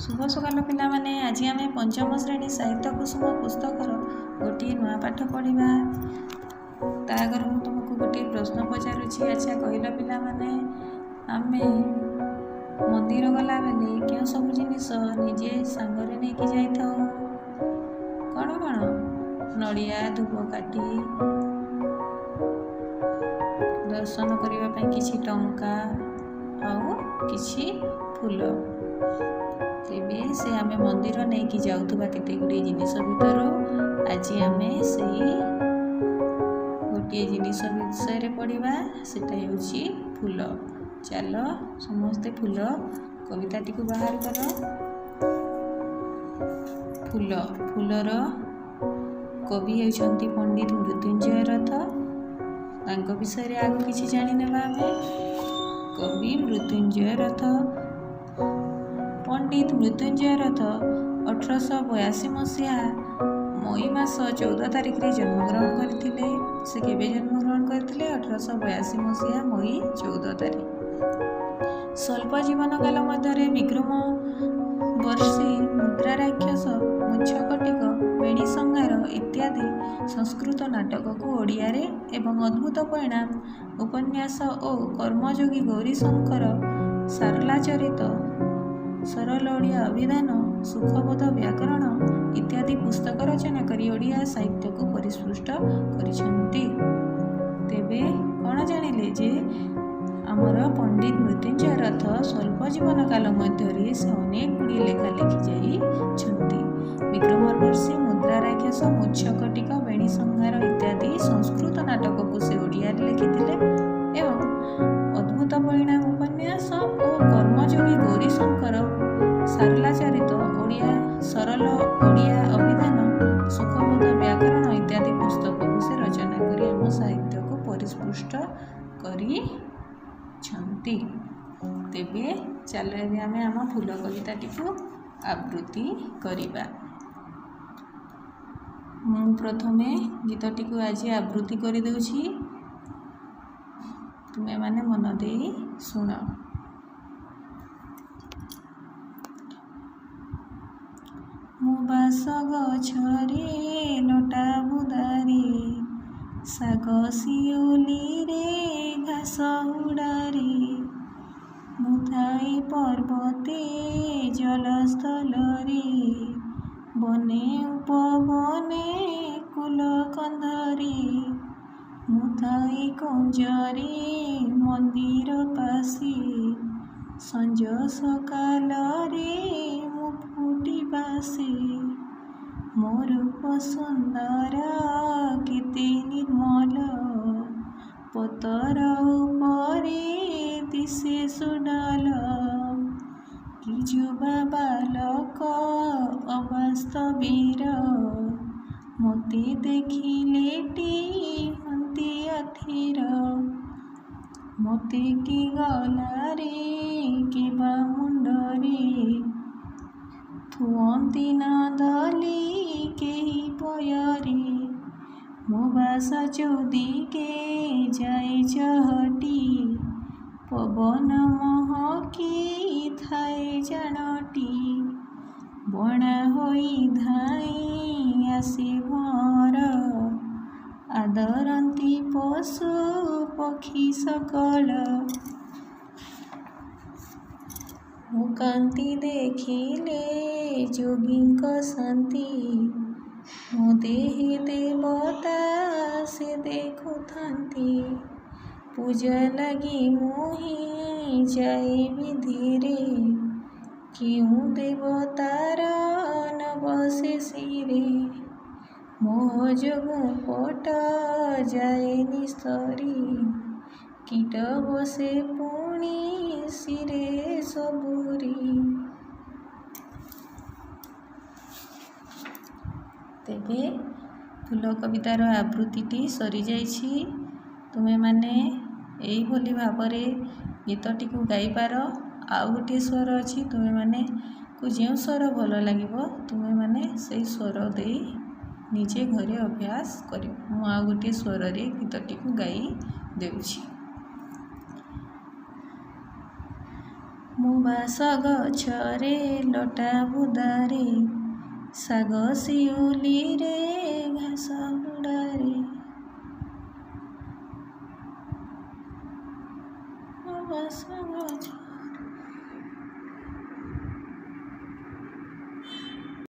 शुभ सकाल पिलामाने आज आम पंचम श्रेणी साहित्य कुसुम पुस्तकर गोटे नुआ पाठ पढ़ा तागर मु तुमको गोटे प्रश्न पचारुछि। अच्छा कहल पिलामाने आमे मंदिर गला बेले क्यों सब जिनिस निजे सांगरे नेकी जाइथाउ कौन कौन नड़िया धूपकाठी दर्शन करने किसी टंका आउ किसी फूल तेबे से आमे मंदिर नहीं कि जाउथबा केते गुडी जिनिस भितर आज आमे सेही गोटे जिनिस विषय रे पढ़िबा सेटा हेउची फूल। चलो समस्ते फूल कविताटी को बाहर कर। फूल फूलर कवि हेउछंती पंडित मृत्युंजय रथ। तांको विषय रे आगो किछि जानि नेबा आमे। कवि मृत्युंजय रथ पंडित मृत्युंजय रथ 1882 मसीहा मई मास 14 तारिख रे जन्मग्रहण करथिले। से केबे जन्मग्रहण करथिले 1882 मसीहा मई 14 तारिख। स्वल्प जीवन काल मध्य विक्रम वर्षी मुद्रा राक्षस मुच्छकटिक बेणी संहार इत्यादि संस्कृत नाटक को ओडिया रे एवं अद्भुत परिणाम उपन्यास और कर्मयोगी गौरीशंकर सारला चरित सरल ओडिया अभिधान सुखबोध व्याकरण इत्यादि पुस्तक रचना करी ओडिया साहित्य को परिस्पृष्ट करिसेंती। तेबे कौन जानिले जे आमर पंडित मृत्युंजय रथ स्वल्प जीवन काल मध्य से अनेक गुड़ी लेखा लिखि जाइछंती। विक्रमवर्षी मुद्रा राक्षस मुच्छकटिक बेणी संहार इत्यादि संस्कृत नाटक को से ओडिया लिखिथिले एवं अद्भुत परिणाम उपन्यास और कर्मयोगी गौरीशंकर सारला चरित ओडिया सरल ओडिया अभिधान सुखबोध व्याकरण इत्यादि पुस्तक को से रचना करी आम साहित्य को परिस्पृष्ट करी छंती। तेबे चलो एबे आमे आम फूल कविताटी को आवृत्ति करिबा। मु प्रथमे गीतटी को आज आवृत्ति करि देउछि, तुमे माने मन देई सुन। मु बास गछरे लटा बुदारे साग सियोली रे घास उड़ारे मु थाई पर्वते जलस्थलरे बने उपवने कुल कंधरे मु थाई कुंजरे मंदिर पासी संज सकाल रे मु फुटी बासे मोर सुंदर केते निर्मल पतर उपरे दिशे सुडाल कि जुबा बालक अवास्तवीर मते देखिले हंती अथीर मते कि गला रे केबा मुंडरे थुअंती नदली केही पयरे मो बासा चौदिके जाई चहटी पवन महकी थाए जानटी बणा होई धाई आसे भर आदरंती पशु पक्षी सकल मुकांती देखिले जोगिंक शांति मो देहे देवता से देखु थांती पूजा लगी मोही जाए विधिरे क्यों देवतार न बसे सिरे मोह जोगु पट जाए निस्तरी कीट बसे पुणी सिरे सबुरी। तेबे फूल कवितार आवृत्ति सरी जाइछि। तुमे माने एई भली भाबरे गीतटी को गाई पार। आउ गोटे स्वर अच्छी तुमे माने को जो स्वर भल लागिबो तुमे माने से स्वर दे निजे घरे अभ्यास करियो। मु आउ गोटे स्वर रे गीतटी को गाई देउछि। मु ବାସ ଗଛରେ ଲଟା ବୁଦାରେ ଶାଗ ଶିଉଳିରେ ଘାସ ହୁଡ଼ାରେ ବାସ ଗଛ